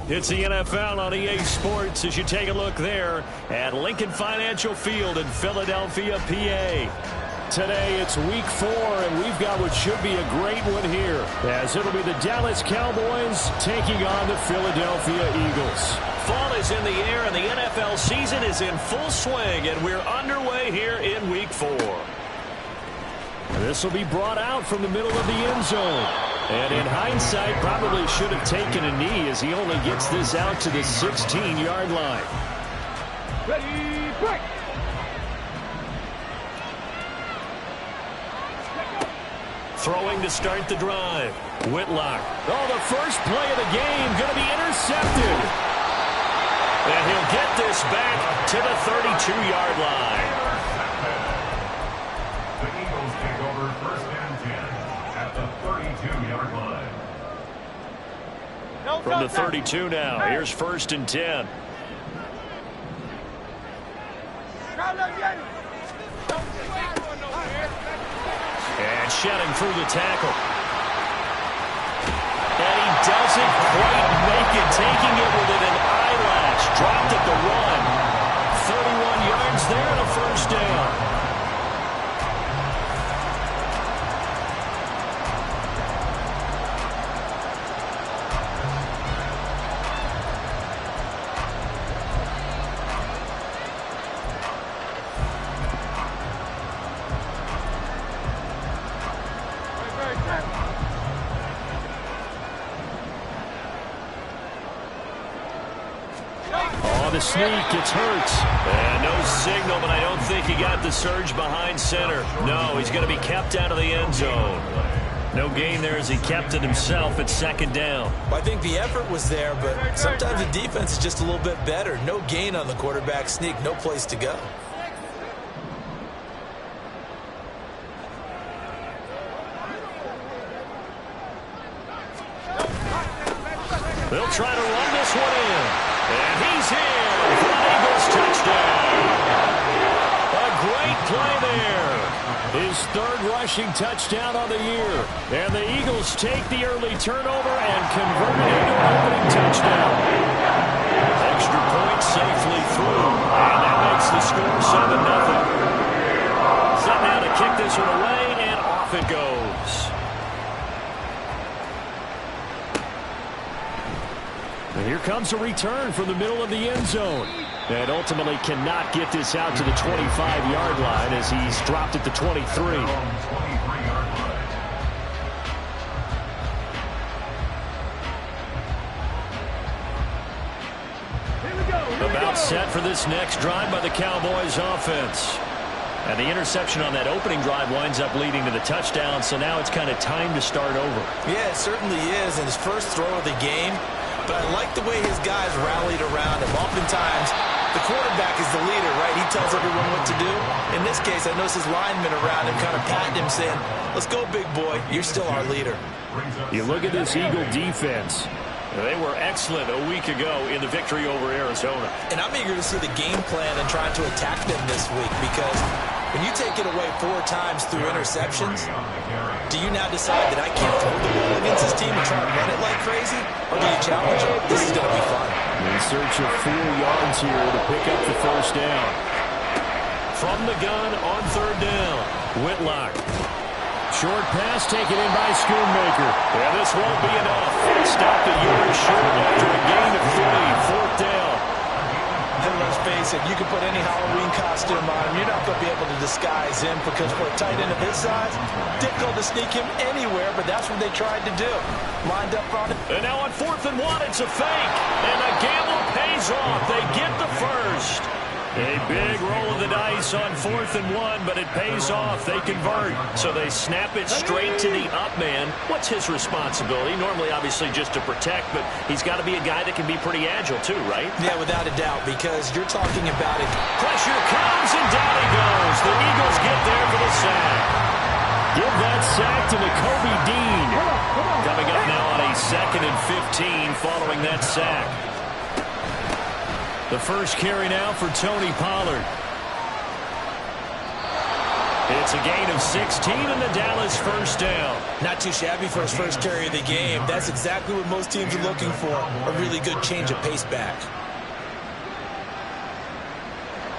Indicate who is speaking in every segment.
Speaker 1: It's the NFL on EA Sports as you take a look there at Lincoln Financial Field in Philadelphia, PA. Today it's week 4, and we've got what should be a great one here, as it'll be the Dallas Cowboys taking on the Philadelphia Eagles. Fall is in the air, and the NFL season is in full swing, and we're underway here in week 4. This will be brought out from the middle of the end zone. And in hindsight, probably should have taken a knee as he only gets this out to the 16-yard line.
Speaker 2: Ready, break!
Speaker 1: Throwing to start the drive. Whitlock. Oh, the first play of the game going to be intercepted. And he'll get this back to the 32-yard line.
Speaker 3: The Eagles take over first and 10 at the 32-yard line.
Speaker 1: From the 32 now, here's first and 10. And shedding through the tackle. And he doesn't quite make it, taking it within an eyelash. Dropped at the run. 31 yards there and a first down. The sneak, it's Hurts. And no signal, but I don't think he got the surge behind center. No, he's going to be kept out of the end zone. No gain there as he kept it himself at second down.
Speaker 4: Well, I think the effort was there, but sometimes the defense is just a little bit better. No gain on the quarterback sneak, no place to go.
Speaker 1: They'll try to run this one in. And he's in for an Eagles touchdown. A great play there. His third rushing touchdown on the year. And the Eagles take the early turnover and convert it into an opening touchdown. Extra point safely through. And that makes the score 7-0. Set now to kick this one away, and off it goes. And here comes a return from the middle of the end zone. And ultimately cannot get this out to the 25-yard line as he's dropped at the 23. About set for this next drive by the Cowboys offense. And the interception on that opening drive winds up leading to the touchdown, so now it's kind of time to start over.
Speaker 4: Yeah, it certainly is, and his first throw of the game. But I like the way his guys rallied around him. Oftentimes, the quarterback is the leader, right? He tells everyone what to do. In this case, I noticed his linemen around him kind of patting him, saying, let's go, big boy. You're still our leader.
Speaker 1: You look at this Eagle defense. They were excellent a week ago in the victory over Arizona.
Speaker 4: And I'm eager to see the game plan and trying to attack them this week, because when you take it away 4 times through interceptions, do you now decide that I can't throw the ball against this team and try to run it like crazy? Or do you challenge them? This is going to be fun.
Speaker 1: In search of 4 yards here to pick up the first down. From the gun on third down, Whitlock. Short pass taken in by Schoonmaker. Yeah, this won't be enough. Stopped a yard short after a gain of 3. Fourth down.
Speaker 4: And let's face it, you can put any Halloween costume on him. You're not going to be able to disguise him, because for a tight end of his size, difficult to sneak him anywhere, but that's what they tried to do. Lined up on it.
Speaker 1: And now on 4th and 1, it's a fake. And the gamble pays off. They get the first. A Big roll of the dice on 4th and 1, but it pays off. They convert. So they snap it straight to the up man. What's his responsibility? Normally, obviously, just to protect, but he's got to be a guy that can be pretty agile too, right?
Speaker 4: Yeah, without a doubt, because you're talking about it.
Speaker 1: Pressure comes, and down he goes. The Eagles get there for the sack. Give that sack to Nakobe Dean. Coming up now on a 2nd and 15 following that sack. The first carry now for Tony Pollard. It's a gain of 16 and the Dallas first down.
Speaker 4: Not too shabby for his first carry of the game. That's exactly what most teams are looking for, a really good change of pace back.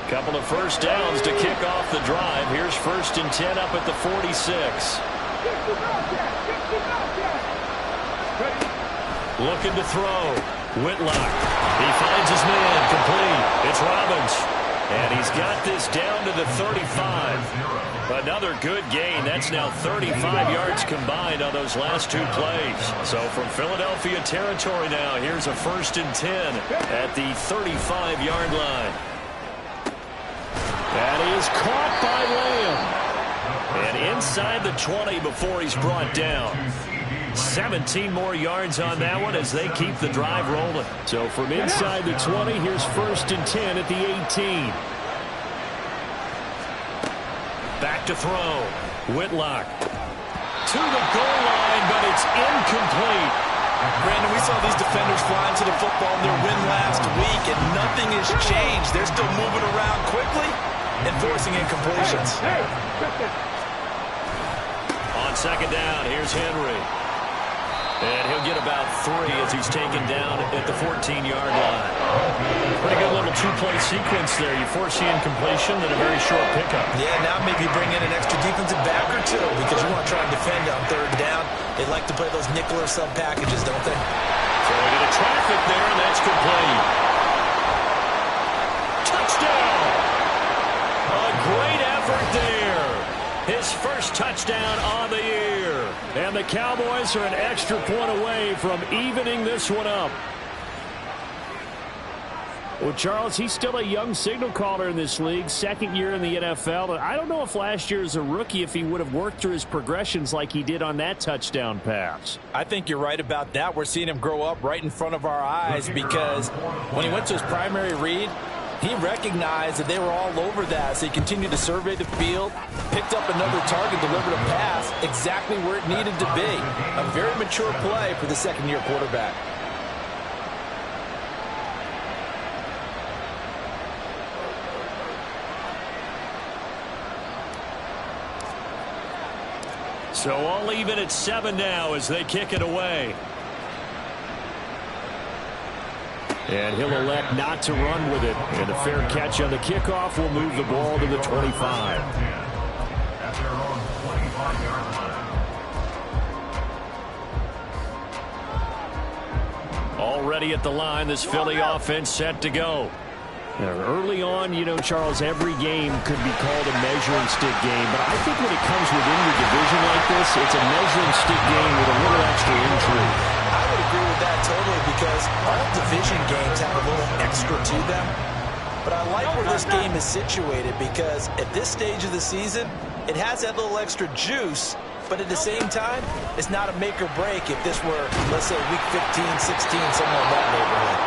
Speaker 1: Couple of first downs to kick off the drive. Here's 1st and 10 up at the 46. Looking to throw. Whitlock. He finds his man. Complete. It's Robbins. And he's got this down to the 35. Another good gain. That's now 35 yards combined on those last 2 plays. So from Philadelphia territory now, here's a 1st and 10 at the 35-yard line. That is caught by Lamb. And inside the 20 before he's brought down. 17 more yards on that one as they keep the drive rolling. So from inside the 20, here's 1st and 10 at the 18. Back to throw. Whitlock. To the goal line, but it's incomplete.
Speaker 4: Brandon, we saw these defenders flying to the football in their win last week, and nothing has changed. They're still moving around quickly and forcing incompletions.
Speaker 1: On 2nd down, here's Henry. And he'll get about 3 as he's taken down at the 14-yard line. Pretty good little 2-play sequence there. You force the incompletion, then a very short pickup.
Speaker 4: Yeah, now maybe bring in an extra defensive back or 2 because you want to try and defend on 3rd down. They like to play those nickel or sub packages, don't they?
Speaker 1: Throwing into traffic there, and that's complete. Touchdown! A great effort there. His first touchdown on the year. And the Cowboys are an extra point away from evening this one up. Well, Charles, he's still a young signal caller in this league, 2nd year in the NFL. And I don't know if last year as a rookie, if he would have worked through his progressions like he did on that touchdown pass.
Speaker 4: I think you're right about that. We're seeing him grow up right in front of our eyes because when he went to his primary read, he recognized that they were all over that, so he continued to survey the field, picked up another target, delivered a pass exactly where it needed to be. A very mature play for the 2nd-year quarterback.
Speaker 1: So all even at 7 now as they kick it away. And he'll elect not to run with it. And a fair catch on the kickoff will move the ball to the 25. Already at the line, this Philly offense set to go. Now, early on, you know, Charles, every game could be called a measuring stick game. But I think when it comes within your division like this, it's a measuring stick game with a little extra intrigue.
Speaker 4: I would agree with that totally because all division games have a little extra to them. But I like where this game is situated because at this stage of the season, it has that little extra juice. But at the same time, it's not a make or break if this were, let's say, week 15, 16, somewhere in that neighborhood.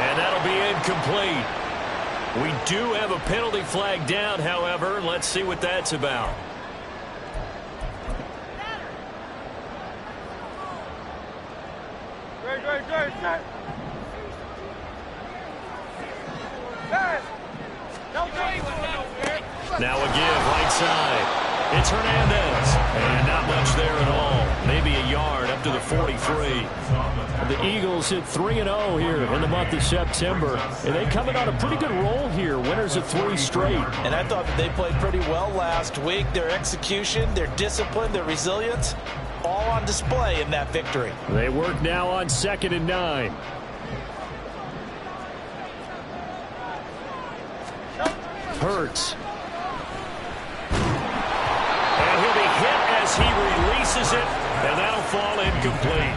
Speaker 1: And that'll be incomplete. We do have a penalty flag down, however. Let's see what that's about. Now a give right side. It's Hernandez. And not much there at all. Maybe a yard up to the 43. The Eagles hit 3-0 here in the month of September. And they coming on a pretty good roll here. Winners of 3 straight.
Speaker 4: And I thought that they played pretty well last week. Their execution, their discipline, their resilience, all on display in that victory.
Speaker 1: They work now on 2nd and 9. Hurts. And he'll be hit as he releases it, and that'll fall incomplete.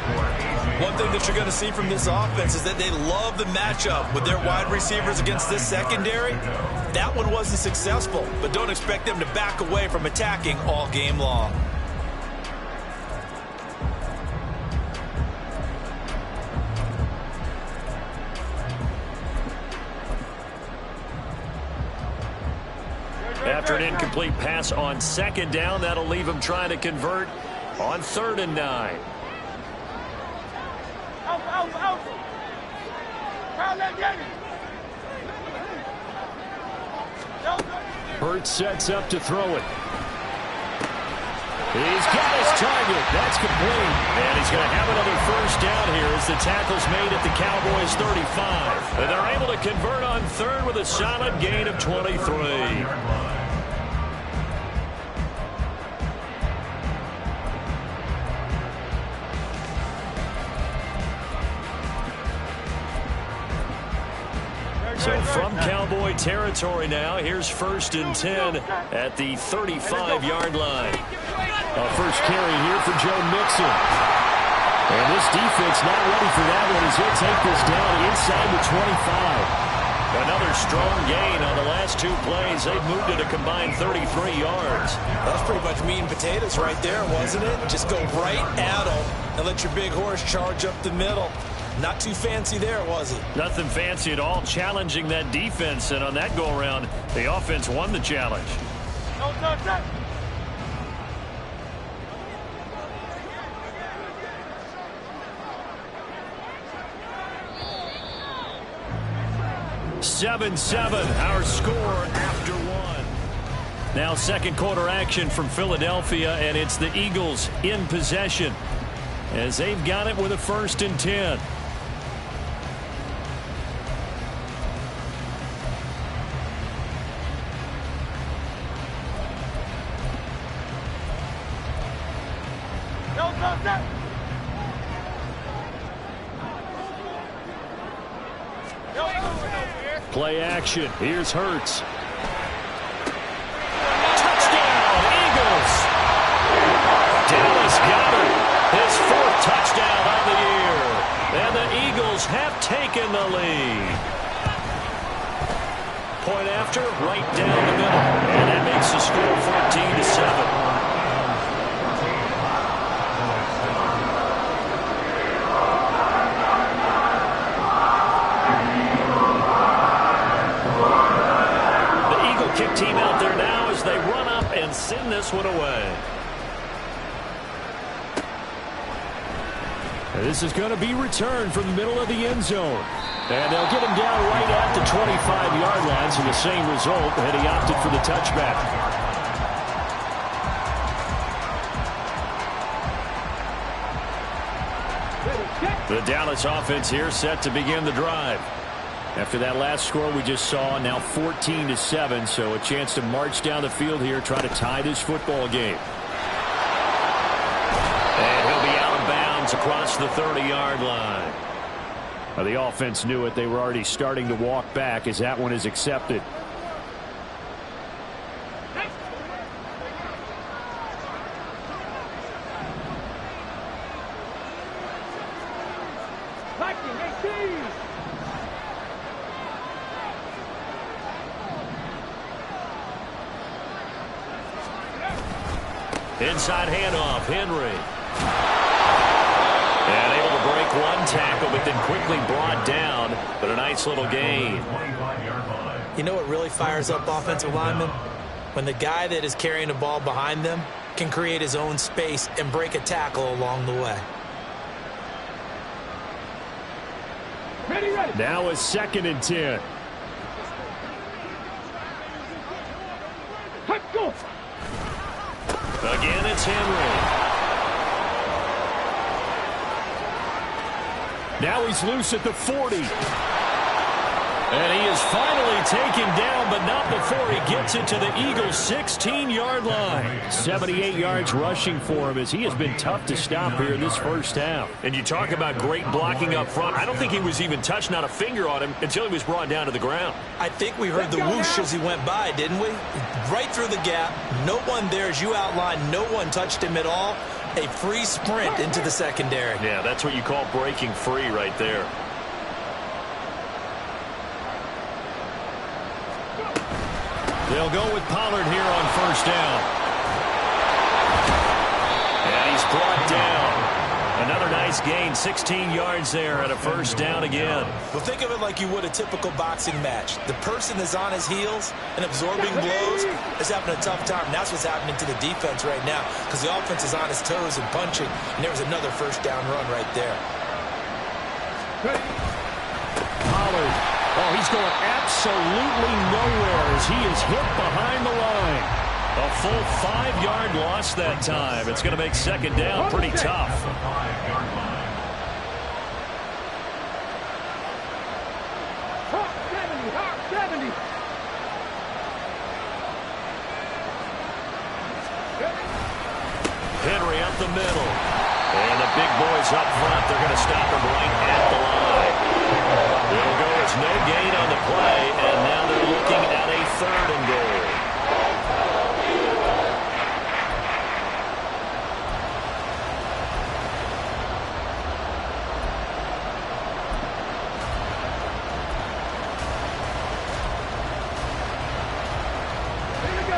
Speaker 4: One thing that you're going to see from this offense is that they love the matchup with their wide receivers against this secondary. That one wasn't successful, but don't expect them to back away from attacking all game long.
Speaker 1: After an incomplete pass on second down, that'll leave him trying to convert on 3rd and 9. Hurts sets up to throw it. He's got his target. That's complete. And he's going to have another first down here as the tackle's made at the Cowboys 35. And they're able to convert on 3rd with a solid gain of 23. So from Cowboy territory now, here's 1st and 10 at the 35-yard line. First carry here for Joe Mixon. And this defense not ready for that one as he'll take this down inside the 25. Another strong gain on the last 2 plays. They've moved it a combined 33 yards.
Speaker 4: That was pretty much meat and potatoes right there, wasn't it? Just go right at them and let your big horse charge up the middle. Not too fancy there, was it?
Speaker 1: Nothing fancy at all, challenging that defense. And on that go-around, the offense won the challenge. Seven, our score after 1. Now second quarter action from Philadelphia, and it's the Eagles in possession as they've got it with a 1st and 10. Play action. Here's Hurts. Touchdown, Eagles. Dallas Goedert, his 4th touchdown of the year. And the Eagles have taken the lead. Point after, right down the middle. And that makes the score 14-7. Kick team out there now as they run up and send this one away. And this is going to be returned from the middle of the end zone. And they'll get him down right at the 25-yard line, so the same result, and he opted for the touchback. The Dallas offense here set to begin the drive. After that last score we just saw, now 14-7, so a chance to march down the field here, try to tie this football game. And he'll be out of bounds across the 30-yard line. Well, the offense knew it. They were already starting to walk back as that one is accepted. Inside handoff, Henry. And able to break one tackle, but then quickly brought down. But a nice little gain.
Speaker 4: You know what really fires up offensive linemen? When the guy that is carrying the ball behind them can create his own space and break a tackle along the way.
Speaker 1: Now a 2nd and 10. Again, it's Henry. Now he's loose at the 40. And he is finally taken down, but not before he gets it to the Eagles' 16-yard line. 78 yards rushing for him as he has been tough to stop here in this first half. And you talk about great blocking up front. I don't think he was even touched, not a finger on him, until he was brought down to the ground.
Speaker 4: I think we heard the whoosh as he went by, didn't we? Right through the gap. No one there, as you outlined. No one touched him at all. A free sprint into the secondary.
Speaker 1: Yeah, that's what you call breaking free right there. They'll go with Pollard here on first down. And he's brought down. Another nice gain, 16 yards there at a first down again.
Speaker 4: Well, think of it like you would a typical boxing match. The person is on his heels and absorbing blows is having a tough time. That's what's happening to the defense right now because the offense is on his toes and punching, and there was another first down run right there.
Speaker 1: Pollard. Oh, he's going absolutely nowhere as he is hit behind the line. A full 5-yard loss that time. It's going to make second down pretty tough. Henry up the middle. And the big boys up front, they're going to stop him right at the line. It'll go. It's no gain on the play, and now they're looking at a 3rd and goal.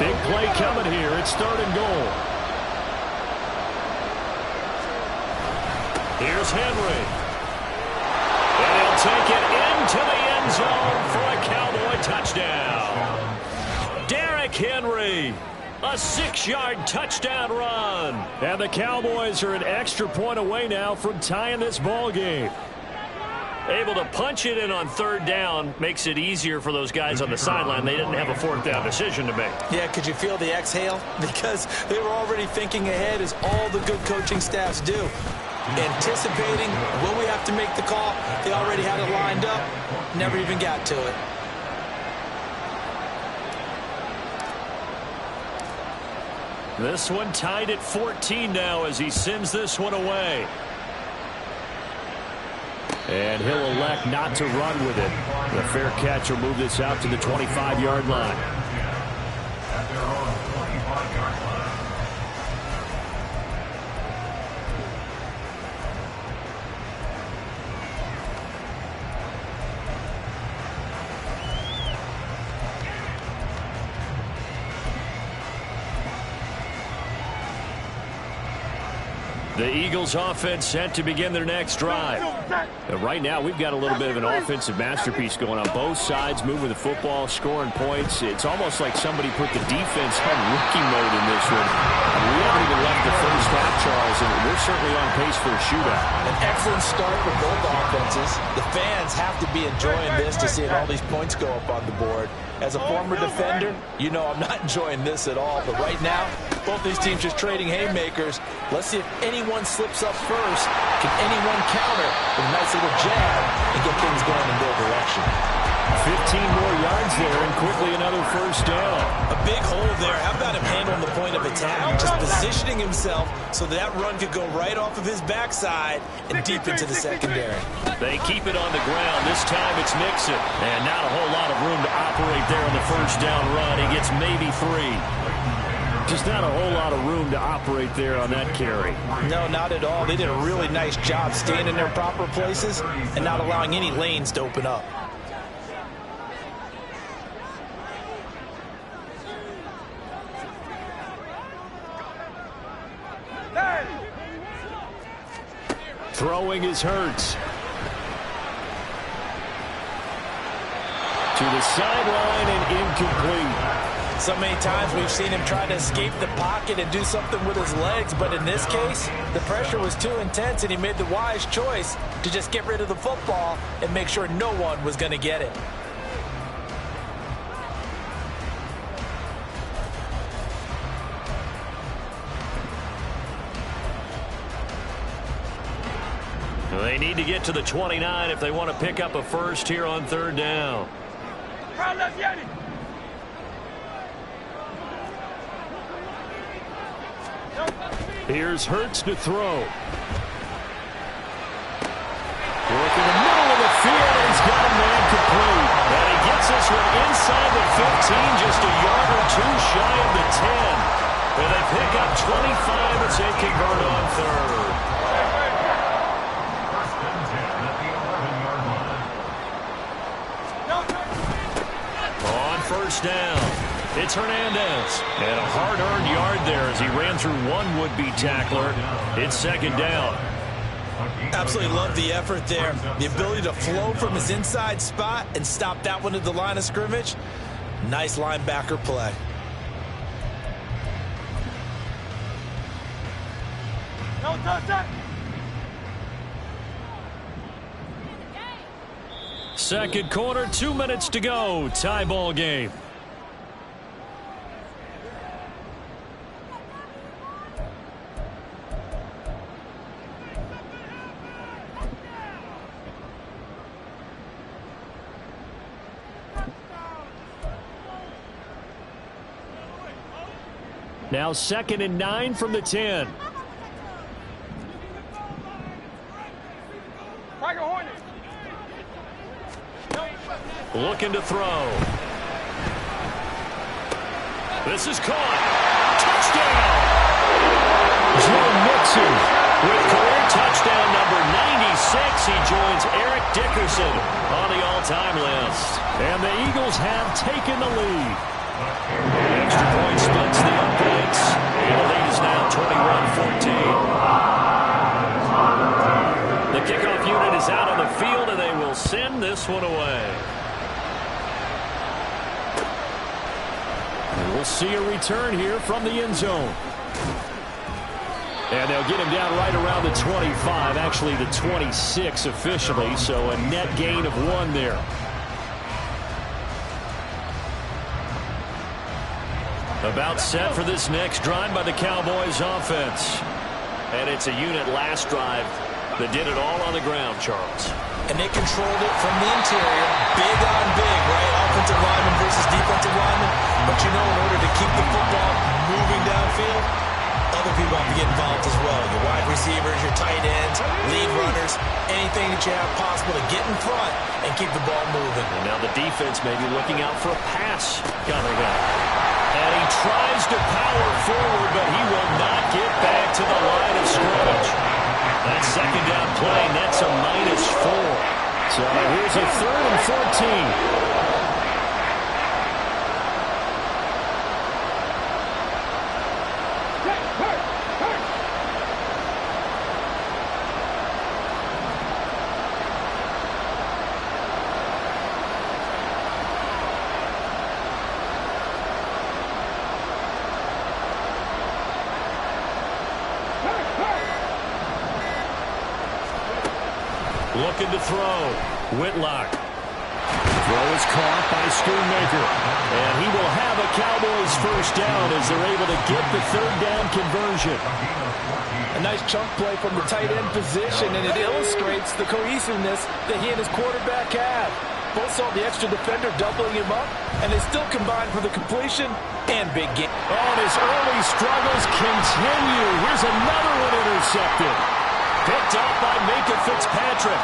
Speaker 1: Big play coming here. It's 3rd and goal. Here's Henry. And he'll take it into the end zone for a Cowboy touchdown. Derrick Henry, a 6-yard touchdown run. And the Cowboys are an extra point away now from tying this ball game. Able to punch it in on 3rd down makes it easier for those guys on the sideline. They didn't have a 4th down decision to make.
Speaker 4: Yeah, could you feel the exhale? Because they were already thinking ahead, as all the good coaching staffs do. Anticipating, will we have to make the call? They already had it lined up, never even got to it.
Speaker 1: This one tied at 14 now as he sends this one away. And he'll elect not to run with it. The fair catch will move this out to the 25-yard line.
Speaker 3: At their own 25-yard line.
Speaker 1: The Eagles offense set to begin their next drive. Right now, we've got a little bit of an offensive masterpiece going on. Both sides moving the football, scoring points. It's almost like somebody put the defense on rookie mode in this one. We haven't even left the first half, Charles, and we're certainly on pace for a shootout.
Speaker 4: An excellent start for both offenses. The fans have to be enjoying this to see all these points go up on the board. As a former defender, you know I'm not enjoying this at all. But right now, both these teams just trading haymakers. Let's see if anyone slips up first. Can anyone counter with a nice little jab and get things going in their direction?
Speaker 1: 15 more yards there and quickly another first down.
Speaker 4: A big hole there. How about him handling the point of attack? Just positioning himself so that run could go right off of his backside and deep into the secondary.
Speaker 1: They keep it on the ground. This time it's Mixon. And not a whole lot of room to operate there on the first down run. He gets maybe 3. Just not a whole lot of room to operate there on that carry.
Speaker 4: No, not at all. They did a really nice job staying in their proper places and not allowing any lanes to open up.
Speaker 1: Throwing is Hurts. To the sideline and incomplete.
Speaker 4: So many times we've seen him try to escape the pocket and do something with his legs, but in this case, the pressure was too intense and he made the wise choice to just get rid of the football and make sure no one was going to get it.
Speaker 1: They need to get to the 29 if they want to pick up a first here on 3rd down. Here's Hurts to throw. Work in the middle of the field, and he's got a man complete. And he gets this one inside the 15, just a yard or two shy of the 10. And they pick up 25 as they convert on third.
Speaker 3: First and 10 at the 11-yard line.
Speaker 1: On first down, it's Hernandez. And a hard-earned yard there as he ran through one would-be tackler. It's second down.
Speaker 4: Absolutely love the effort there. The ability to flow from his inside spot and stop that one at the line of scrimmage. Nice linebacker play.
Speaker 2: No touch.
Speaker 1: Second quarter, 2 minutes to go. Tie ball game. Now 2nd and 9 from the 10. Looking to throw. This is caught. Touchdown! Joe Mixon with career touchdown number 96. He joins Eric Dickerson on the all-time list. And the Eagles have taken the lead. Extra point splits the uprights. And the lead is now 21-14. The kickoff unit is out on the field, and they will send this one away. We'll see a return here from the end zone. And they'll get him down right around the 25, actually the 26 officially, so a net gain of 1 there. About set for this next drive by the Cowboys offense. And it's a unit last drive that did it all on the ground, Charles.
Speaker 4: And they controlled it from the interior. Big on big, right? Offensive lineman versus defensive lineman. But you know, in order to keep the football moving downfield, other people have to get involved as well. Your wide receivers, your tight ends, lead runners, anything that you have possible to get in front and keep the ball moving.
Speaker 1: And now the defense may be looking out for a pass coming up. And he tries to power forward, but he will not get back to the line of scrimmage. That second down play, that's a -4. So here's a 3rd and 14. Looking to throw. Whitlock. Throw is caught by Schoonmaker. And he will have a Cowboys first down as they're able to get the 3rd down conversion.
Speaker 5: A nice chunk play from the tight end position, and it illustrates the cohesiveness that he and his quarterback have. Both saw the extra defender doubling him up, and they still combined for the completion and big game.
Speaker 1: Oh, and his early struggles continue. Here's another one intercepted. Picked up by Minka Fitzpatrick.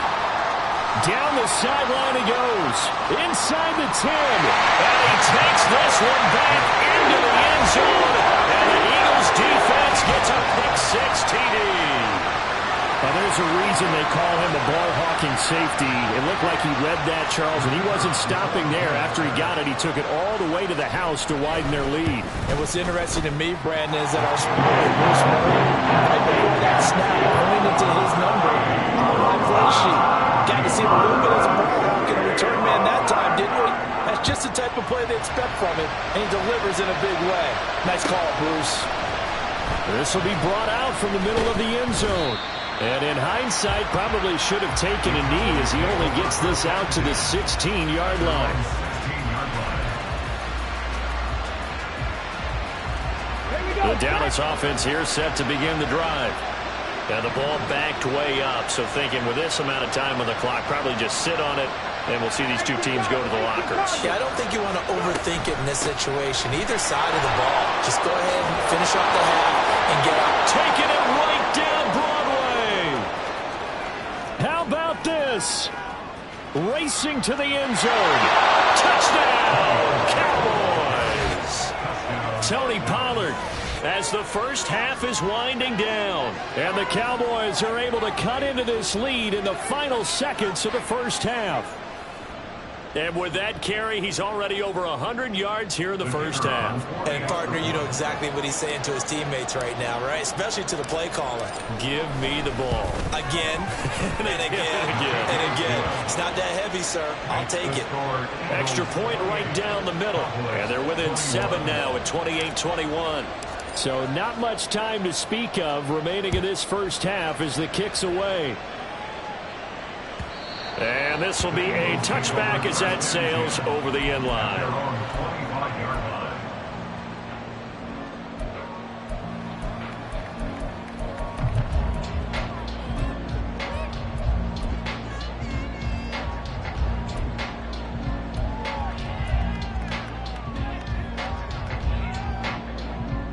Speaker 1: Down the sideline he goes. Inside the 10. And he takes this one back into the end zone. And the Eagles defense gets a pick-6 TD. Now, there's a reason they call him a ball-hawking safety. It looked like he read that, Charles, and he wasn't stopping there. After he got it, he took it all the way to the house to widen their lead.
Speaker 5: And what's interesting to me, Brandon, is that our spoiler, Bruce Murray, right before that snap, pointed to his number on my play sheet. Got to see him a little bit as a ball hawk and a return man that time, didn't we? That's just the type of play they expect from him, and he delivers in a big way. Nice call, Bruce.
Speaker 1: This will be brought out from the middle of the end zone. And in hindsight, probably should have taken a knee as he only gets this out to the 16-yard line. The Dallas offense here set to begin the drive. And the ball backed way up, so thinking with this amount of time on the clock, probably just sit on it, and we'll see these two teams go to the lockers.
Speaker 4: Yeah, I don't think you want to overthink it in this situation. Either side of the ball, just go ahead and finish off the half and get up.
Speaker 1: Taking it right down Broadway. How about this? Racing to the end zone. Touchdown, Cowboys. Tony Pollard has the first half is winding down. And the Cowboys are able to cut into this lead in the final seconds of the first half. And with that carry, he's already over 100 yards here in the first half.
Speaker 4: And, partner, you know exactly what he's saying to his teammates right now, right? Especially to the play caller.
Speaker 1: Give me the ball.
Speaker 4: Again, and again, and again. It's not that heavy, sir. I'll take it.
Speaker 1: Extra point right down the middle. And they're within 7 now at 28-21. So not much time to speak of remaining in this first half as the kick's away. And this will be a touchback as that sails over the end line.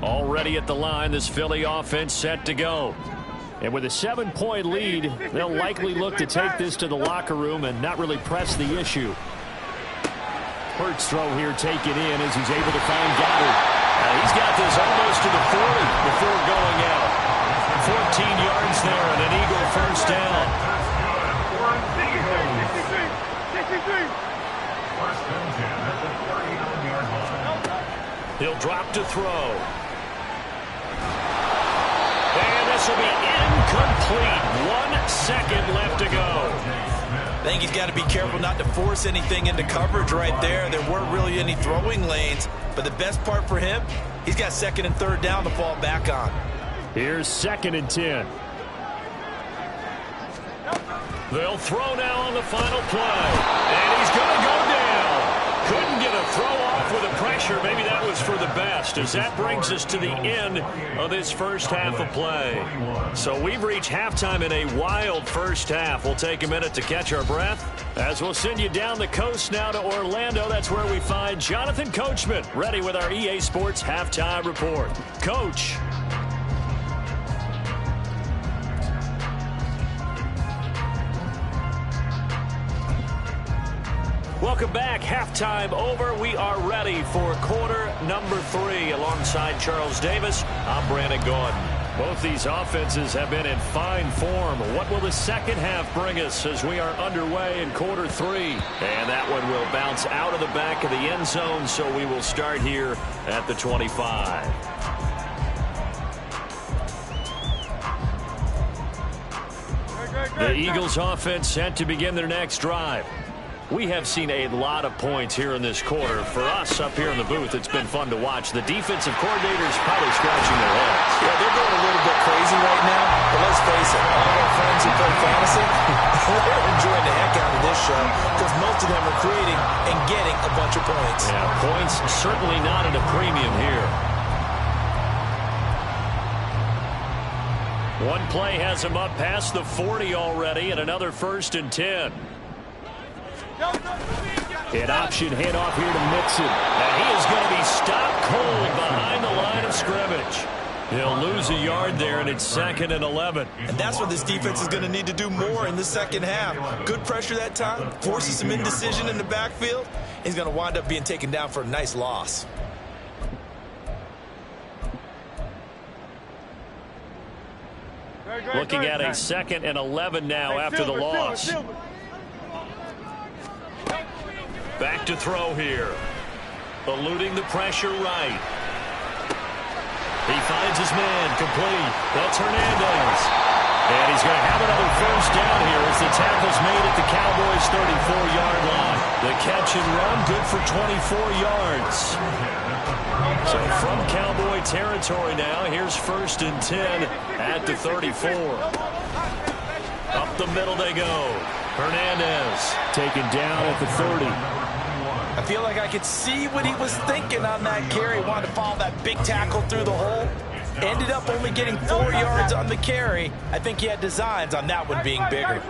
Speaker 1: Already at the line, this Philly offense set to go. And with a 7-point lead, they'll likely look to take this to the locker room and not really press the issue. Hurts throw here taken in as he's able to find Goddard. He's got this almost to the 40 before going out. 14 yards there and an Eagle first down. He'll drop to throw. And this will be incomplete. 1 second left to go.
Speaker 4: I think he's got to be careful not to force anything into coverage right there. There weren't really any throwing lanes. But the best part for him, he's got 2nd and 3rd down to fall back on.
Speaker 1: Here's 2nd and 10. They'll throw now on the final play. And he's going to go down. Couldn't get a throw off with the pressure. Maybe that was for the best, as that brings us to the end of this first half of play. So we've reached halftime in a wild first half. We'll take a minute to catch our breath as we'll send you down the coast now to Orlando. That's where we find Jonathan Coachman ready with our EA Sports Halftime Report. Coach. Welcome back. Halftime over. We are ready for quarter number 3 alongside Charles Davis. I'm Brandon Gordon. Both these offenses have been in fine form. What will the second half bring us as we are underway in quarter 3? And that one will bounce out of the back of the end zone, so we will start here at the 25. The Eagles offense set to begin their next drive. We have seen a lot of points here in this quarter. For us up here in the booth, it's been fun to watch. The defensive coordinators probably scratching their heads.
Speaker 4: Yeah, they're going a little bit crazy right now. But let's face it, all of our friends who play fantasy, they're enjoying the heck out of this show because most of them are creating and getting a bunch of points.
Speaker 1: Yeah, points certainly not at a premium here. One play has him up past the 40 already, and another 1st and 10. An option handoff here to Mixon. And he is going to be stopped cold behind the line of scrimmage. He'll lose a yard there, and it's 2nd and 11.
Speaker 4: And that's what this defense is going to need to do more in the second half. Good pressure that time, forces some indecision in the backfield. He's going to wind up being taken down for a nice loss.
Speaker 1: Looking at a 2nd and 11 now after the loss. Back to throw here. Eluding the pressure right. He finds his man complete. That's Hernandez. And he's going to have another first down here as the tackle's made at the Cowboys' 34-yard line. The catch and run good for 24 yards. So from Cowboy territory now, here's 1st and 10 at the 34. Up the middle they go. Hernandez taken down at the 30.
Speaker 5: I feel like I could see what he was thinking on that carry. Wanted to follow that big tackle through the hole. Ended up only getting 4 yards on the carry. I think he had designs on that one being bigger.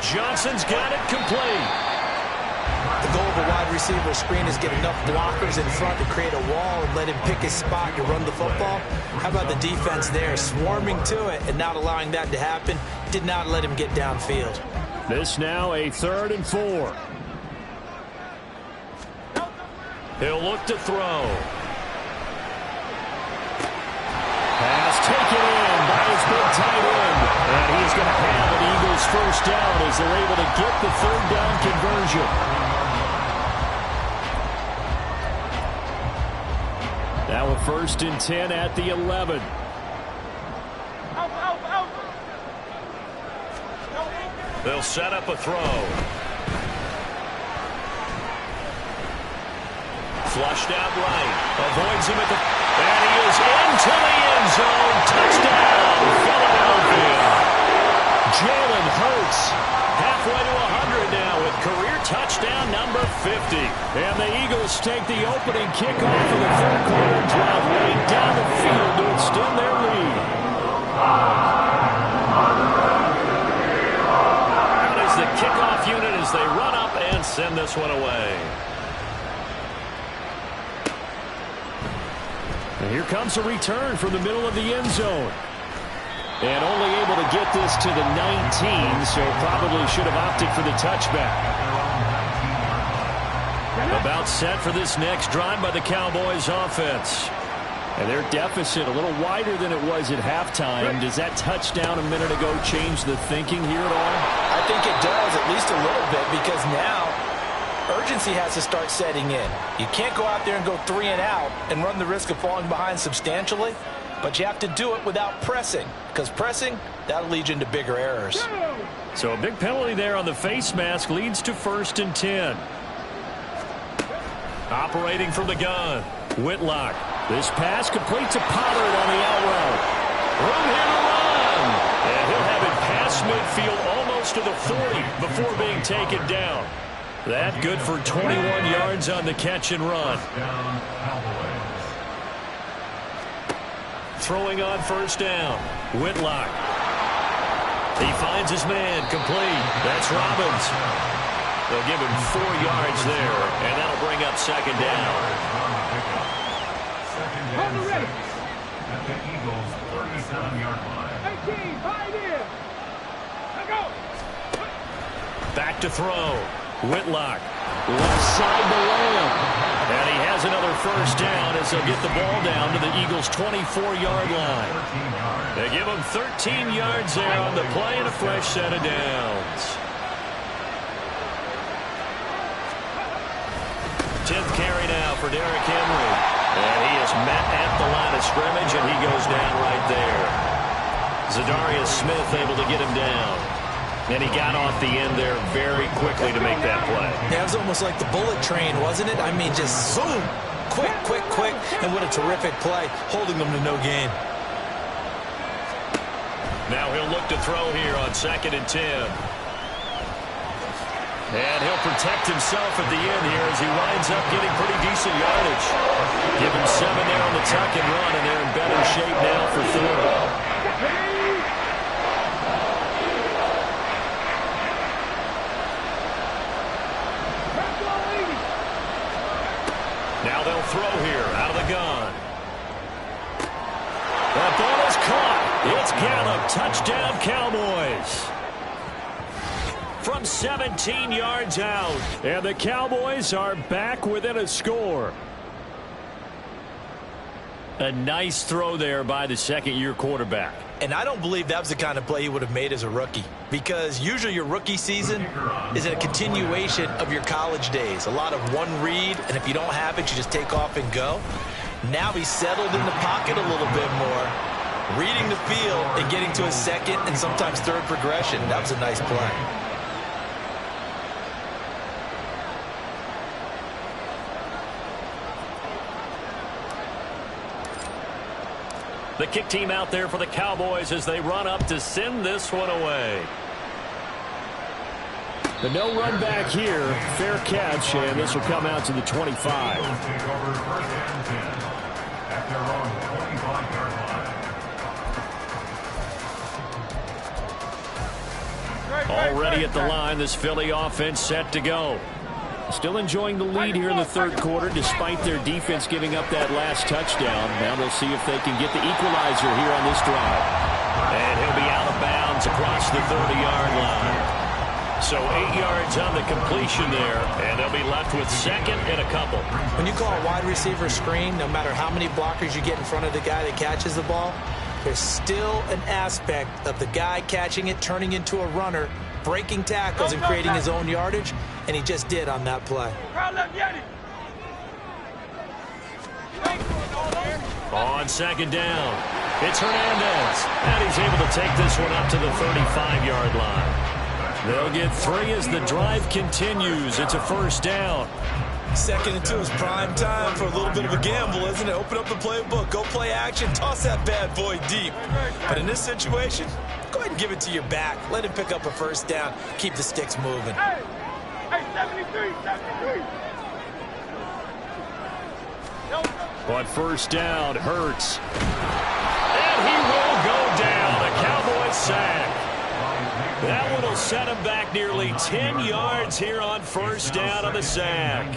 Speaker 1: Johnson's got it complete.
Speaker 5: The goal of a wide receiver screen is get enough blockers in front to create a wall and let him pick his spot to run the football. How about the defense there, swarming to it and not allowing that to happen? Did not let him get downfield.
Speaker 1: This now a 3rd and 4. He'll look to throw. Pass taken in by his big tight end. And he's going to have an Eagles first down as they're able to get the third down conversion. Now a 1st and 10 at the 11. They'll set up a throw. Flushed out right. Avoids him at the... And he is into the end zone. Touchdown, Philadelphia. Jalen Hurts halfway to 100 now with career touchdown number 50. And the Eagles take the opening kickoff of the third quarter and drive right down the field to extend their lead. Out is the kickoff unit as they run up and send this one away. And here comes a return from the middle of the end zone. And only able to get this to the 19, so probably should have opted for the touchback. About set for this next drive by the Cowboys offense. And their deficit a little wider than it was at halftime. Does that touchdown a minute ago change the thinking here at all?
Speaker 5: I think it does, at least a little bit, because now urgency has to start setting in. You can't go out there and go 3 and out and run the risk of falling behind substantially, but you have to do it without pressing, because pressing, that'll lead you into bigger errors.
Speaker 1: So a big penalty there on the face mask leads to 1st and 10. Operating from the gun, Whitlock. This pass complete to Pollard on the out route. Room here to run. And he'll have it past midfield almost to the 40 before being taken down. That good for 21 yards on the catch and run. Throwing on 1st down. Whitlock. He finds his man complete. That's Robbins. They'll give him 4 yards there, and that'll bring up 2nd down.
Speaker 3: 2nd and 6 at the Eagles' 37-yard line.
Speaker 2: 18, hide in. Let go.
Speaker 1: Back to throw. Whitlock. Left side to Lamb. And he has another 1st down as they'll get the ball down to the Eagles' 24-yard line. They give him 13 yards there on the play and a fresh set of downs. 10th carry now for Derrick Henry. And he is met at the line of scrimmage, and he goes down right there. Zadarius Smith able to get him down. And he got off the end there very quickly to make that play.
Speaker 5: Yeah, it was almost like the bullet train, wasn't it? I mean, just zoom. Quick, quick, quick. And what a terrific play, holding them to no gain.
Speaker 1: Now he'll look to throw here on 2nd and 10. And he'll protect himself at the end here as he winds up getting pretty decent yardage. Give him 7 there on the tuck and run, and they're in better shape now for 3rd. Now they'll throw here out of the gun. That ball is caught. It's Gallup. Touchdown, Cowboys. From 17 yards out. And the Cowboys are back within a score. A nice throw there by the 2nd-year quarterback.
Speaker 5: And I don't believe that was the kind of play he would have made as a rookie, because usually your rookie season is a continuation of your college days. A lot of one read, and if you don't have it, you just take off and go. Now he's settled in the pocket a little bit more, reading the field and getting to his 2nd and sometimes 3rd progression. That was a nice play.
Speaker 1: The kick team out there for the Cowboys as they run up to send this one away. The no run back here. Fair catch, and this will come out to the 25.
Speaker 3: Take over 1st and 10 at their own 25-yard line.
Speaker 1: Already at the line, this Philly offense set to go. Still enjoying the lead here in the 3rd quarter despite their defense giving up that last touchdown. Now they'll see if they can get the equalizer here on this drive. And he'll be out of bounds across the 30-yard line. So 8 yards on the completion there, and they'll be left with second and a couple.
Speaker 5: When you call a wide receiver screen, no matter how many blockers you get in front of the guy that catches the ball, there's still an aspect of the guy catching it, turning into a runner, breaking tackles and creating his own yardage, and he just did on that play.
Speaker 1: On second down, it's Hernandez, and he's able to take this one up to the 35-yard line. They'll get 3 as the drive continues. It's a first down.
Speaker 4: 2nd and 2 is prime time for a little bit of a gamble, isn't it? Open up the playbook, go play action, toss that bad boy deep. But in this situation, go ahead and give it to your back. Let him pick up a first down. Keep the sticks moving.
Speaker 2: Hey, 73, 73.
Speaker 1: On first down, Hurts. And he will go down. A Cowboys sack. That one will set him back nearly 10 yards here on first down on the sack.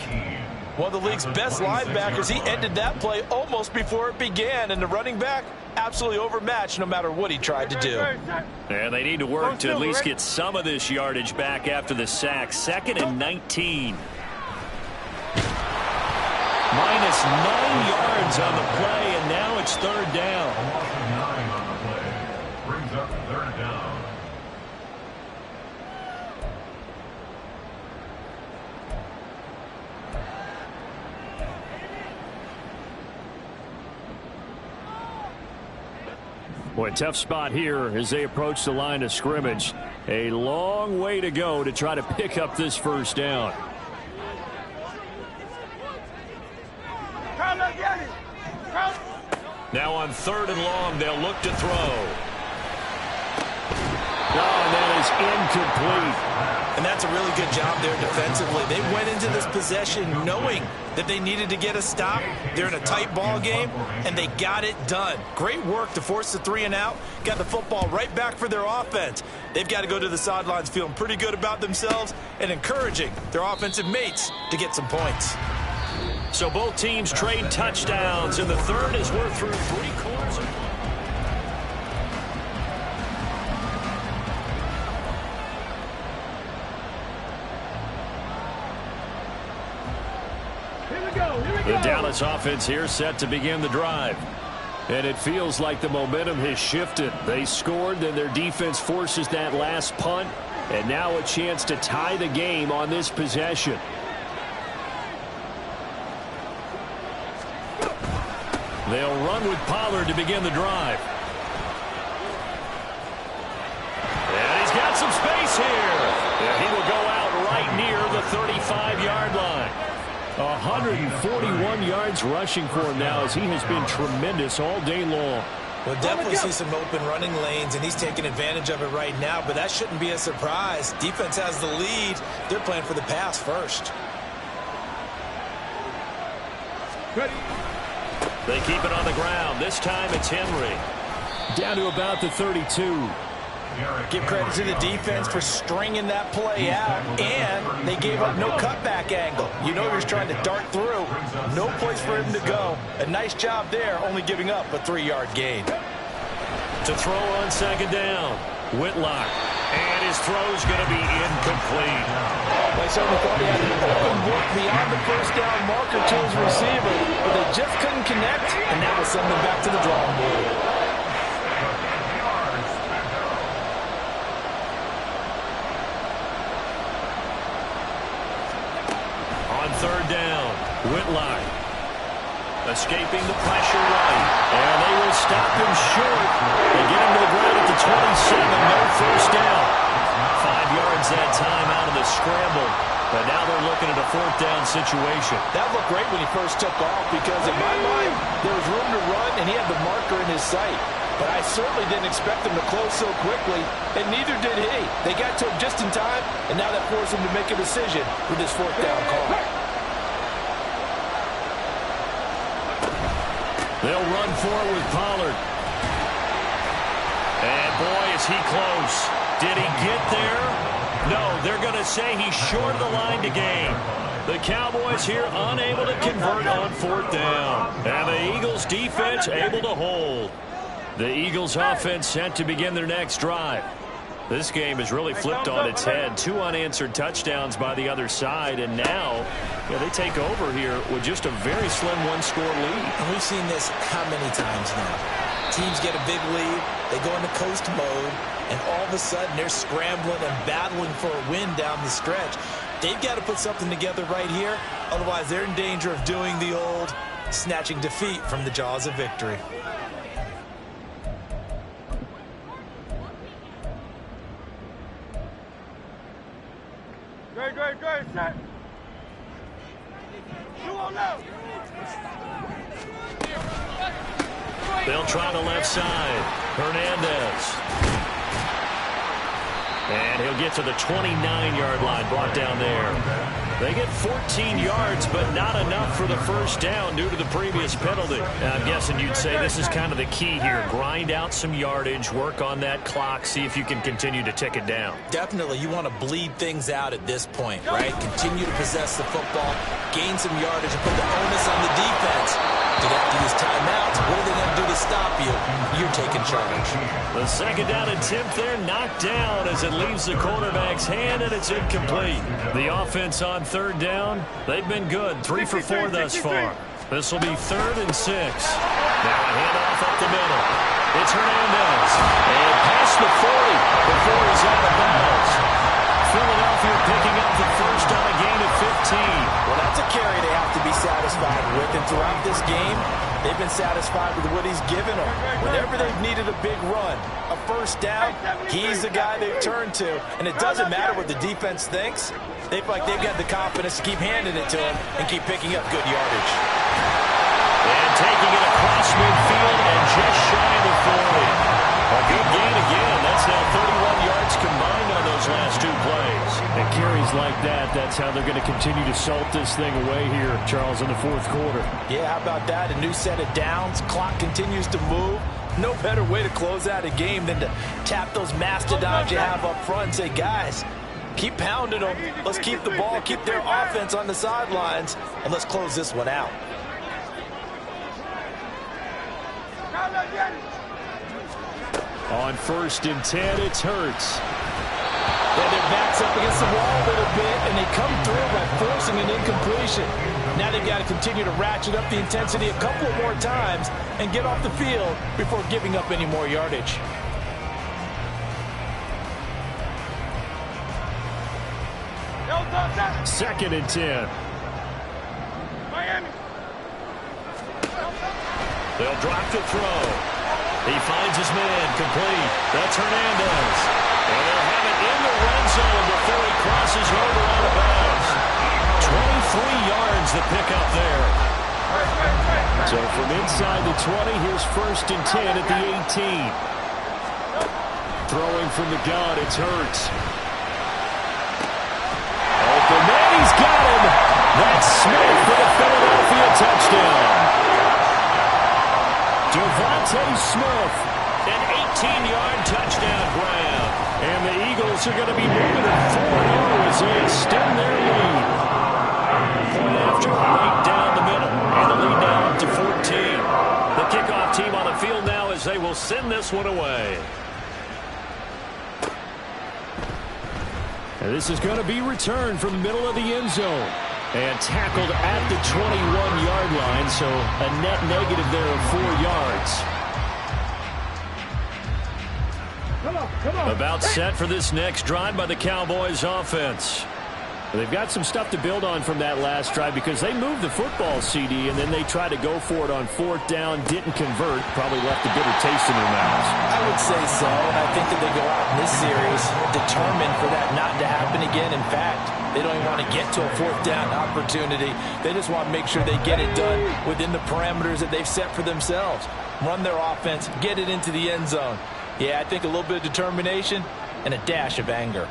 Speaker 5: One of the league's best linebackers. He ended that play almost before it began, and the running back absolutely overmatched no matter what he tried to do.
Speaker 1: And they need to work to at least get some of this yardage back after the sack. 2nd and 19. Minus 9 yards on the play, and now it's 3rd down.
Speaker 3: 9 on the play. Brings up 3rd down.
Speaker 1: Boy, tough spot here as they approach the line of scrimmage. A long way to go to try to pick up this first down. Now on 3rd and long, they'll look to throw. Oh, and that is incomplete.
Speaker 4: And that's a really good job there defensively. They went into this possession knowing that they needed to get a stop. They're in a tight ball game, and they got it done. Great work to force the 3 and out. Got the football right back for their offense. They've got to go to the sidelines feeling pretty good about themselves and encouraging their offensive mates to get some points.
Speaker 1: So both teams trade touchdowns in the 3rd as we're through 3 quarters. The Dallas offense here set to begin the drive. And it feels like the momentum has shifted. They scored, then their defense forces that last punt. And now a chance to tie the game on this possession. They'll run with Pollard to begin the drive. And he's got some space here. And he will go out right near the 35-yard line. 141 yards rushing for him now as he has been tremendous all day long.
Speaker 4: We'll definitely see some open running lanes, and he's taking advantage of it right now, but that shouldn't be a surprise. Defense has the lead. They're playing for the pass first.
Speaker 2: Ready.
Speaker 1: They keep it on the ground. This time it's Henry. Down to about the 32.
Speaker 4: Give credit to the defense for stringing that play out, and they gave up no cutback angle. You know he was trying to dart through. No place for him to go. A nice job there, only giving up a 3-yard gain.
Speaker 1: To throw on second down, Whitlock. And his throw's going to be incomplete.
Speaker 5: They certainly thought he had an open look beyond the first down marker to his receiver, but they just couldn't connect, and that will send them back to the drawing board.
Speaker 1: On 3rd down, Whitlock. Escaping the pressure right. And they will stop him short. They get him to the ground at the 27. No first down. 5 yards that time out of the scramble. But now they're looking at a 4th down situation.
Speaker 5: That looked great when he first took off because in my mind, there was room to run and he had the marker in his sight. But I certainly didn't expect him to close so quickly, and neither did he. They got to him just in time, and now that forced him to make a decision with his 4th down call.
Speaker 1: They'll run forward with Pollard. And boy, is he close. Did he get there? No, they're going to say he's short of the line to gain. The Cowboys here unable to convert on 4th down. And the Eagles defense able to hold. The Eagles offense set to begin their next drive. This game has really flipped on its head. 2 unanswered touchdowns by the other side, and now they take over here with just a very slim one-score lead.
Speaker 5: And we've seen this how many times now? Teams get a big lead, they go into coast mode, and all of a sudden they're scrambling and battling for a win down the stretch. They've got to put something together right here, otherwise they're in danger of doing the old snatching defeat from the jaws of victory.
Speaker 2: Good, set. You on left.
Speaker 1: They'll try the left side. Hernandez. And he'll get to the 29-yard line, brought down there. They get 14 yards, but not enough for the first down due to the previous penalty. I'm guessing you'd say this is kind of the key here. Grind out some yardage, work on that clock, see if you can continue to tick it down.
Speaker 5: Definitely, you want to bleed things out at this point, right? Continue to possess the football, gain some yardage, and put the onus on the defense. Do they have to use timeouts? What are they going to do to stop you? You're taking charge.
Speaker 1: The second down attempt there knocked down as it leaves the quarterback's hand, and it's incomplete. The offense on third down, they've been good. 3 for 4 thus far. This will be 3rd and 6. Now a handoff up the middle. It's Hernandez. And past the 40 before he's out of bounds. Philadelphia picking up the first on a gain of 15.
Speaker 5: Well, that's a carry they have to be satisfied with. And throughout this game, they've been satisfied with what he's given them. Whenever they've needed a big run, a first down, he's the guy they've turned to. And it doesn't matter what the defense thinks. They feel like they've got the confidence to keep handing it to him and keep picking up good yardage.
Speaker 1: And taking it across midfield and just shy of the 40. A good gain again. That's now 31 yards combined on those last 2 plays. And carries like that, that's how they're going to continue to salt this thing away here, Charles, in the 4th quarter.
Speaker 5: Yeah, how about that? A new set of downs. Clock continues to move. No better way to close out a game than to tap those mastodons you have up front and say, guys, keep pounding them. Let's keep the ball, keep their offense on the sidelines, and let's close this one out.
Speaker 1: On 1st and 10, it's Hurts.
Speaker 5: Yeah, their back's up against the wall a little bit, and they come through by forcing an incompletion. Now they've got to continue to ratchet up the intensity a couple of more times and get off the field before giving up any more yardage.
Speaker 1: Second and 10.
Speaker 2: Miami.
Speaker 1: They'll drop the throw. He finds his man, complete. That's Hernandez. And they'll have it in the red zone before he crosses over out of bounds. 23 yards the pickup there. So from inside the 20, here's 1st and 10 at the 18. Throwing from the gun, it's Hurts. Open man, he's got him. That's Smith for the Philadelphia touchdown. Devontae Smith, an 18-yard touchdown grab. And the Eagles are going to be moving to 4-0 as they extend their lead. Point after, right down the middle. And the lead now up to 14. The kickoff team on the field now as they will send this one away. And this is going to be returned from the middle of the end zone. And tackled at the 21-yard line, so a net negative there of 4 yards. About set for this next drive by the Cowboys offense. They've got some stuff to build on from that last drive because they moved the football, CD, and then they tried to go for it on 4th down, didn't convert, probably left a bitter taste in their mouths.
Speaker 5: I would say so, and I think that they go out in this series determined for that not to happen again. In fact, they don't even want to get to a 4th down opportunity. They just want to make sure they get it done within the parameters that they've set for themselves. Run their offense, get it into the end zone. Yeah, I think a little bit of determination and a dash of anger.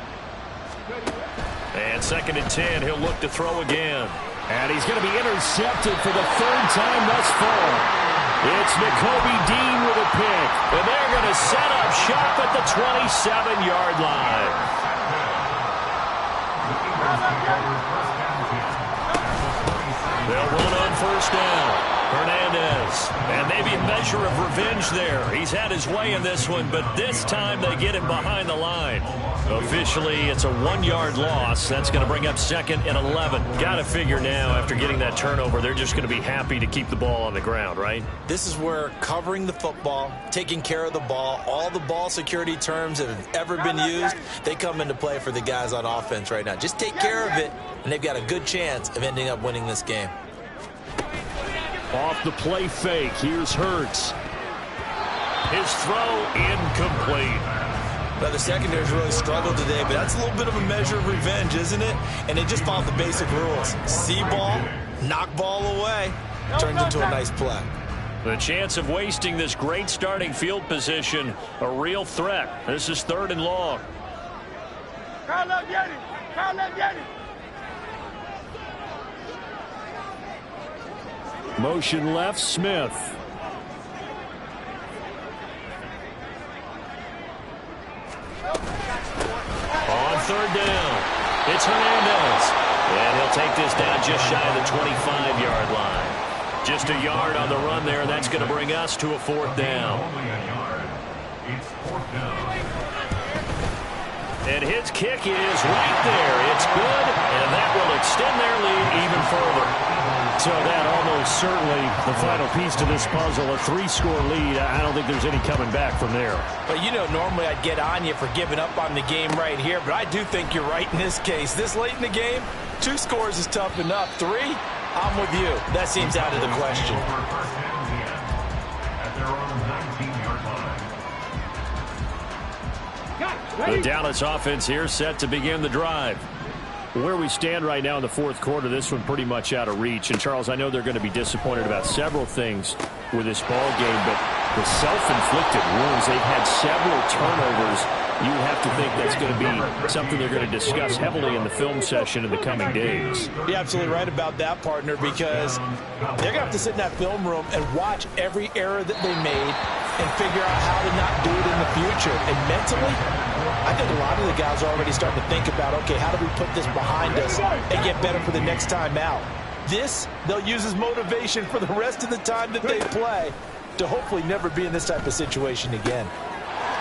Speaker 1: And 2nd and 10, he'll look to throw again. And he's going to be intercepted for the 3rd time thus far. It's Nakobe Dean with a pick. And they're going to set up shop at the 27-yard line. They'll run on 1st down. Hernandez. And maybe measure of revenge there. He's had his way in this one, but this time they get him behind the line. Officially, it's a 1-yard loss. That's going to bring up 2nd and 11. Got to figure now, after getting that turnover, they're just going to be happy to keep the ball on the ground, right?
Speaker 4: This is where covering the football, taking care of the ball, all the ball security terms that have ever been used, they come into play for the guys on offense right now. Just take care of it, and they've got a good chance of ending up winning this game.
Speaker 1: Off the play fake, here's Hurts. His throw incomplete.
Speaker 4: Now, the secondary's really struggled today, but that's a little bit of a measure of revenge, isn't it? And they just followed the basic rules. See ball, knock ball away, turns into a nice play.
Speaker 1: The chance of wasting this great starting field position, a real threat. This is 3rd and long. Motion left, Smith. On 3rd down, it's Hernandez. And he'll take this down just shy of the 25-yard line. Just a yard on the run there. That's going to bring us to a 4th down.
Speaker 3: Only a yard. It's 4th down.
Speaker 1: And his kick is right there. It's good, and that will extend their lead even further.
Speaker 6: So that almost certainly the final piece to this puzzle, a 3-score lead. I don't think there's any coming back from there.
Speaker 5: But, you know, normally I'd get on you for giving up on the game right here, but I do think you're right in this case. This late in the game, 2 scores is tough enough. 3, I'm with you. That seems out of the question.
Speaker 3: Over 1st and 10 at their own 19-yard line.
Speaker 1: The Dallas offense here set to begin the drive.
Speaker 6: Where we stand right now in the 4th quarter, this one pretty much out of reach. And, Charles, I know they're going to be disappointed about several things with this ball game, but the self-inflicted wounds, they've had several turnovers. You have to think that's going to be something they're going to discuss heavily in the film session in the coming days.
Speaker 5: You're absolutely right about that, partner, because they're going to have to sit in that film room and watch every error that they made and figure out how to not do it in the future. And mentally, I think a lot of the guys are already starting to think about, okay, how do we put this behind us and get better for the next time out? This, they'll use as motivation for the rest of the time that they play to hopefully never be in this type of situation again.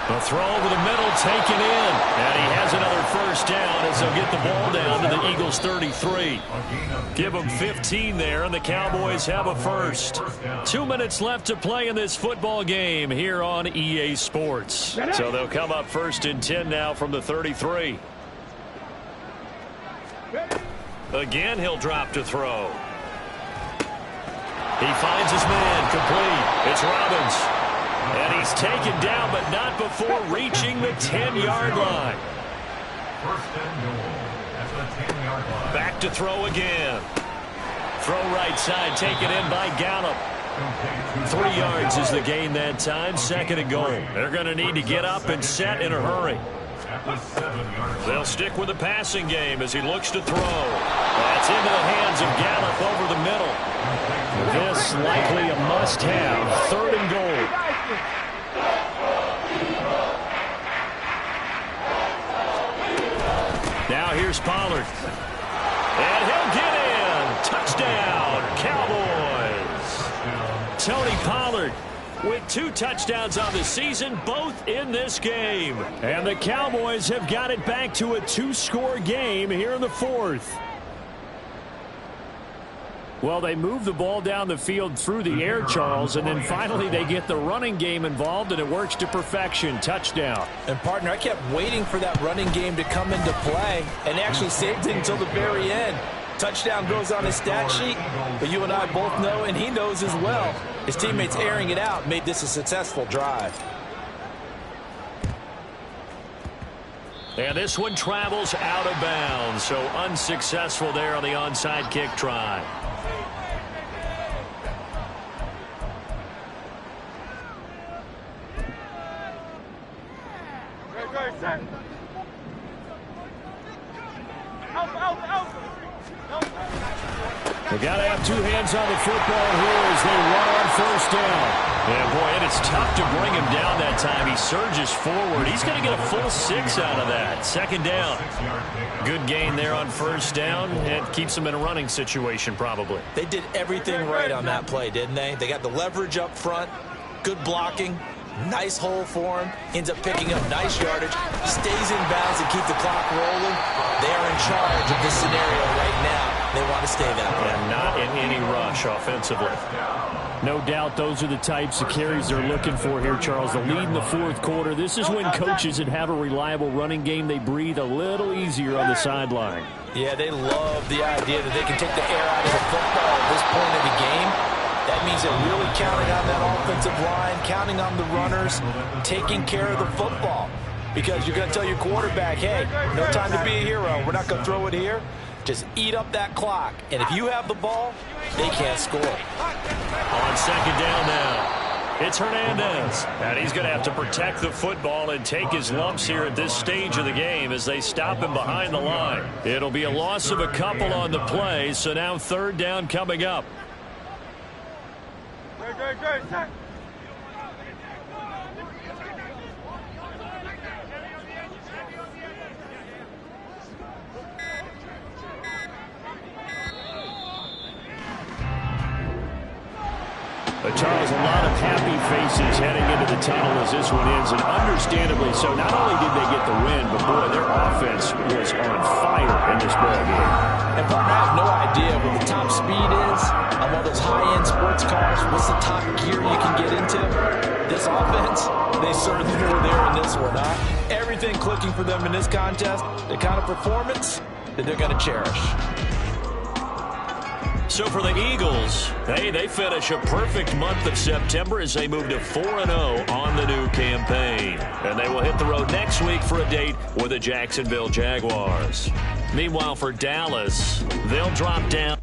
Speaker 1: The throw over the middle taken in. And he has another 1st down as they'll get the ball down to the Eagles 33. Give them 15 there, and the Cowboys have a 1st. 2 minutes left to play in this football game here on EA Sports. So they'll come up 1st and 10 now from the 33. Again, he'll drop to throw. He finds his man, complete. It's Robbins. And he's taken down, but not before reaching the 10-yard line.
Speaker 3: 1st and goal at the 10-yard line.
Speaker 1: Back to throw again. Throw right side, taken in by Gallup. 3 yards is the gain that time. 2nd and goal. They're going to need to get up and set in a hurry.
Speaker 3: At the 7-yard line.
Speaker 1: They'll stick with the passing game as he looks to throw. That's into the hands of Gallup over the middle.
Speaker 6: This likely a must-have. 3rd and goal.
Speaker 1: Now here's Pollard. And he'll get in. Touchdown, Cowboys. Tony Pollard with 2 touchdowns on the season, both in this game.
Speaker 6: And the Cowboys have got it back to a 2-score game here in the 4th. Well, they move the ball down the field through the air, Charles, and then finally they get the running game involved, and it works to perfection. Touchdown.
Speaker 5: And, partner, I kept waiting for that running game to come into play and actually saved it until the very end. Touchdown goes on his stat sheet, but you and I both know, and he knows as well, his teammates airing it out made this a successful drive.
Speaker 1: And this one travels out of bounds, so unsuccessful there on the onside kick try.
Speaker 6: They got to have 2 hands on the football here as they run on 1st down.
Speaker 1: Yeah, boy, and it's tough to bring him down that time. He surges forward. He's going to get a full 6 out of that. 2nd down. Good gain there on 1st down, and keeps them in a running situation probably.
Speaker 4: They did everything right on that play, didn't they? They got the leverage up front. Good blocking. Nice hole for him. Ends up picking up nice yardage. Stays in bounds and keep the clock rolling. They are in charge of this scenario right now. They want to stay that way.
Speaker 6: And not in any rush offensively. No doubt those are the types of carries they're looking for here, Charles. The lead in the fourth quarter. This is when coaches that have a reliable running game, they breathe a little easier on the sideline.
Speaker 4: Yeah, they love the idea that they can take the air out of the football at this point of the game. That means they're really counting on that offensive line, counting on the runners, taking care of the football. Because you're going to tell your quarterback, hey, no time to be a hero. We're not going to throw it here. Just eat up that clock. And if you have the ball, they can't score.
Speaker 6: On second down now, it's Hernandez. And he's going to have to protect the football and take his lumps here at this stage of the game as they stop him behind the line. It'll be a loss of a couple on the play, so now third down coming up.
Speaker 2: Good, set.
Speaker 6: Charles, a lot of happy faces heading into the tunnel as this one ends, and understandably so. Not only did they get the win, but boy, their offense was on fire in this ball game.
Speaker 5: And partner, I have no idea what the top speed is on one of those high-end sports cars. What's the top gear you can get into? This offense, they certainly were there in this one, huh? Everything clicking for them in this contest, the kind of performance that they're going to cherish.
Speaker 6: So for the Eagles, hey, they finish a perfect month of September as they move to 4-0 on the new campaign. And they will hit the road next week for a date with the Jacksonville Jaguars. Meanwhile, for Dallas, they'll drop down.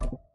Speaker 5: you